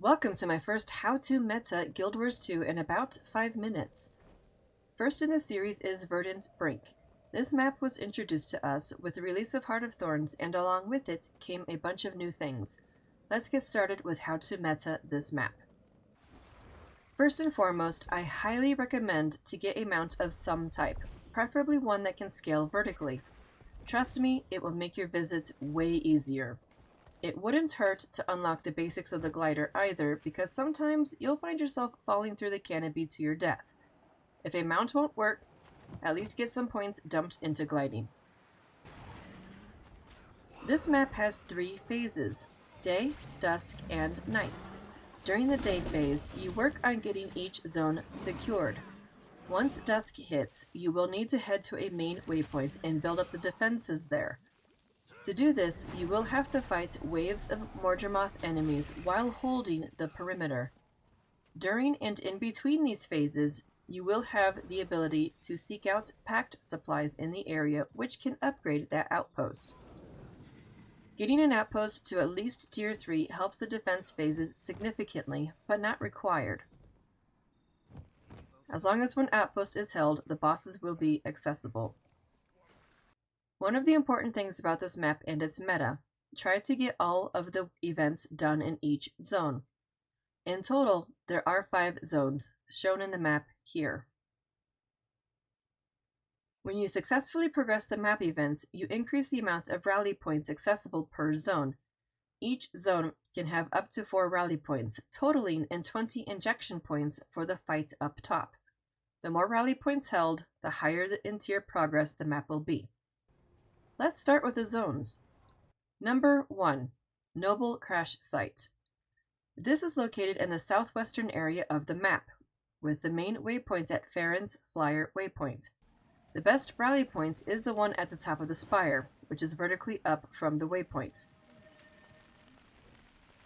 Welcome to my first how-to meta Guild Wars 2 in about 5 minutes. First in the series is Verdant Brink. This map was introduced to us with the release of Heart of Thorns, and along with it came a bunch of new things. Let's get started with how to meta this map. First and foremost, I highly recommend to get a mount of some type, preferably one that can scale vertically. Trust me, it will make your visits way easier. It wouldn't hurt to unlock the basics of the glider either, because sometimes you'll find yourself falling through the canopy to your death. If a mount won't work, at least get some points dumped into gliding. This map has 3 phases: day, dusk, and night. During the day phase, you work on getting each zone secured. Once dusk hits, you will need to head to a main waypoint and build up the defenses there. To do this, you will have to fight waves of Morgemoth enemies while holding the perimeter. During and in between these phases, you will have the ability to seek out packed supplies in the area, which can upgrade that outpost. Getting an outpost to at least tier 3 helps the defense phases significantly, but not required. As long as one outpost is held, the bosses will be accessible. One of the important things about this map and its meta, try to get all of the events done in each zone. In total, there are 5 zones, shown in the map here. When you successfully progress the map events, you increase the amount of rally points accessible per zone. Each zone can have up to 4 rally points, totaling in 20 injection points for the fight up top. The more rally points held, the higher the in-tier progress the map will be. Let's start with the zones. Number 1. Noble Crash Site. This is located in the southwestern area of the map, with the main waypoint at Farron's Flyer Waypoint. The best rally point is the one at the top of the spire, which is vertically up from the waypoint.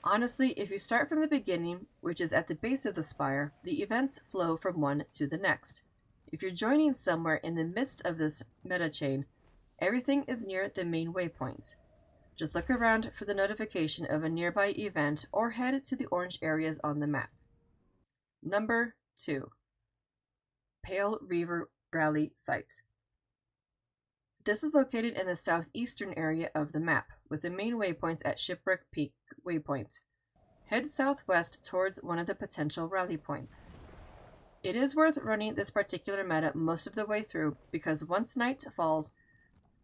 Honestly, if you start from the beginning, which is at the base of the spire, the events flow from one to the next. If you're joining somewhere in the midst of this meta chain, everything is near the main waypoint. Just look around for the notification of a nearby event or head to the orange areas on the map. Number 2. Pale Reaver Rally Site. This is located in the southeastern area of the map, with the main waypoint at Shipwreck Peak Waypoint. Head southwest towards one of the potential rally points. It is worth running this particular meta most of the way through, because once night falls,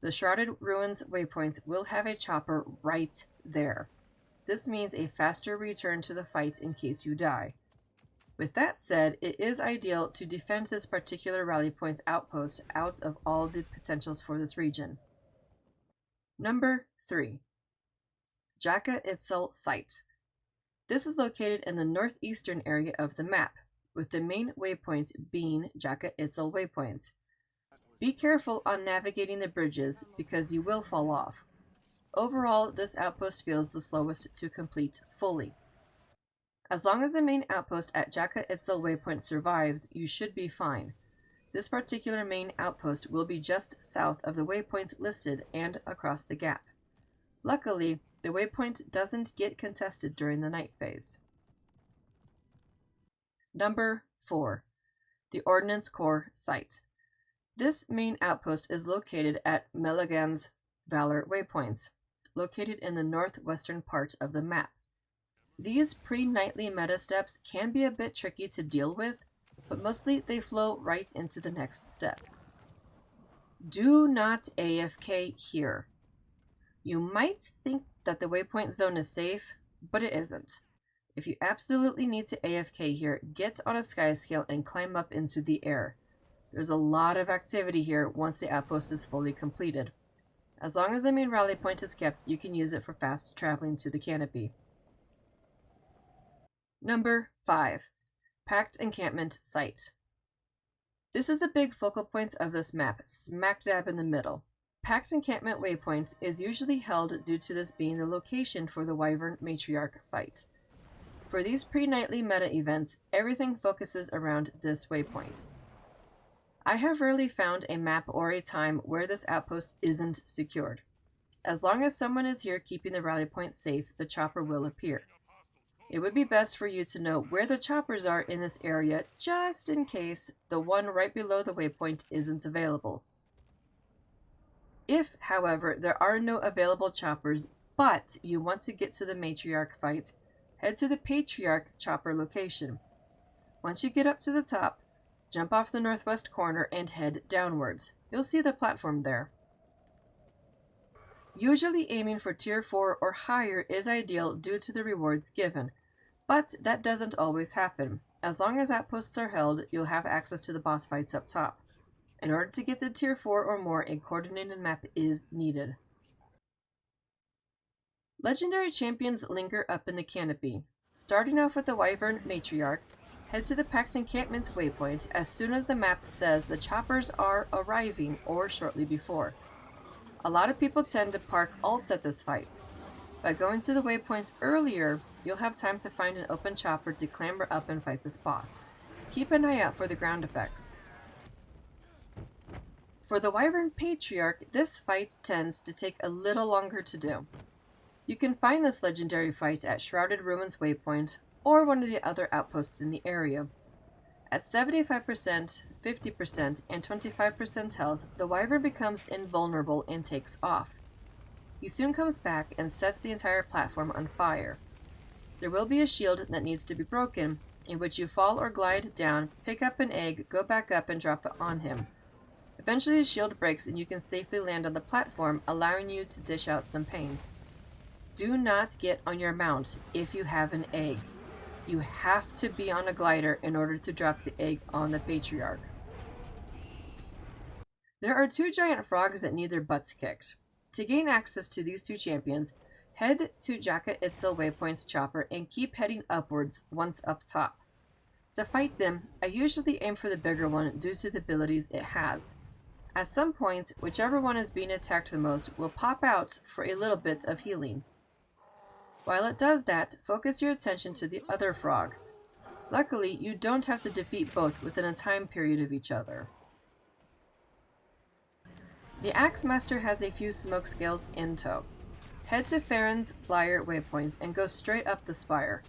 the Shrouded Ruins waypoint will have a chopper right there. This means a faster return to the fight in case you die. With that said, it is ideal to defend this particular rally point outpost out of all the potentials for this region. Number 3. Jackaitsel Site. This is located in the northeastern area of the map, with the main waypoint being Jackaitsel Waypoint. Be careful on navigating the bridges, because you will fall off. Overall, this outpost feels the slowest to complete fully. As long as the main outpost at Jackaitsel Waypoint survives, you should be fine. This particular main outpost will be just south of the waypoints listed and across the gap. Luckily, the waypoint doesn't get contested during the night phase. Number 4. The Ordinance Core Site. This main outpost is located at Meligan's Valor Waypoints, located in the northwestern part of the map. These pre-nightly meta steps can be a bit tricky to deal with, but mostly they flow right into the next step. Do not AFK here. You might think that the waypoint zone is safe, but it isn't. If you absolutely need to AFK here, get on a skyscale and climb up into the air. There's a lot of activity here once the outpost is fully completed. As long as the main rally point is kept, you can use it for fast traveling to the canopy. Number 5. Packed Encampment Site. This is the big focal point of this map, smack dab in the middle. Packed Encampment Waypoint is usually held due to this being the location for the Wyvern Matriarch fight. For these pre-nightly meta events, everything focuses around this waypoint. I have rarely found a map or a time where this outpost isn't secured. As long as someone is here keeping the rally point safe, the chopper will appear. It would be best for you to know where the choppers are in this area just in case the one right below the waypoint isn't available. If, however, there are no available choppers, but you want to get to the matriarch fight, head to the patriarch chopper location. Once you get up to the top, jump off the northwest corner and head downwards. You'll see the platform there. Usually aiming for tier 4 or higher is ideal due to the rewards given, but that doesn't always happen. As long as outposts are held, you'll have access to the boss fights up top. In order to get to tier 4 or more, a coordinated map is needed. Legendary champions linger up in the canopy. Starting off with the Wyvern Matriarch, head to the Packed Encampment waypoint as soon as the map says the choppers are arriving or shortly before. A lot of people tend to park ults at this fight. By going to the waypoint earlier, you'll have time to find an open chopper to clamber up and fight this boss. Keep an eye out for the ground effects. For the Wyvern Patriarch, this fight tends to take a little longer to do. You can find this legendary fight at Shrouded Ruins waypoint or one of the other outposts in the area. At 75%, 50%, and 25% health, the Wyvern becomes invulnerable and takes off. He soon comes back and sets the entire platform on fire. There will be a shield that needs to be broken, in which you fall or glide down, pick up an egg, go back up, and drop it on him. Eventually the shield breaks and you can safely land on the platform, allowing you to dish out some pain. Do not get on your mount if you have an egg. You have to be on a glider in order to drop the egg on the Patriarch. There are 2 giant frogs that need their butts kicked. To gain access to these 2 champions, head to Jackaitsel Waypoint's chopper and keep heading upwards once up top. To fight them, I usually aim for the bigger one due to the abilities it has. At some point, whichever one is being attacked the most will pop out for a little bit of healing. While it does that, focus your attention to the other frog. Luckily, you don't have to defeat both within a time period of each other. The Axe Master has a few smoke scales in tow. Head to Farron's Flyer waypoint and go straight up the spire.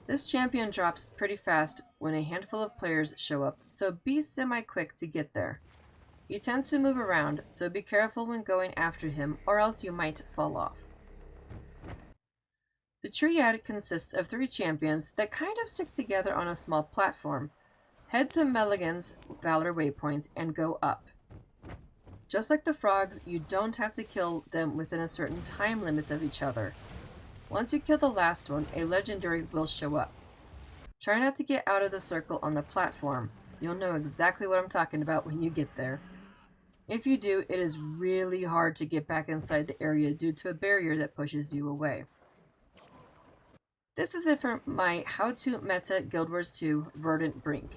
This champion drops pretty fast when a handful of players show up, so be semi-quick to get there. He tends to move around, so be careful when going after him or else you might fall off. The triad consists of 3 champions that kind of stick together on a small platform. Head to Meligan's Valor waypoint and go up. Just like the frogs, you don't have to kill them within a certain time limit of each other. Once you kill the last one, a legendary will show up. Try not to get out of the circle on the platform. You'll know exactly what I'm talking about when you get there. If you do, it is really hard to get back inside the area due to a barrier that pushes you away. This is it for my How to Meta Guild Wars 2 Verdant Brink.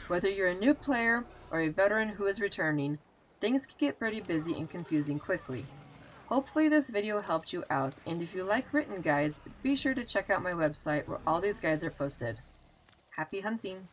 Whether you're a new player or a veteran who is returning, things can get pretty busy and confusing quickly. Hopefully this video helped you out, and if you like written guides, be sure to check out my website where all these guides are posted. Happy hunting!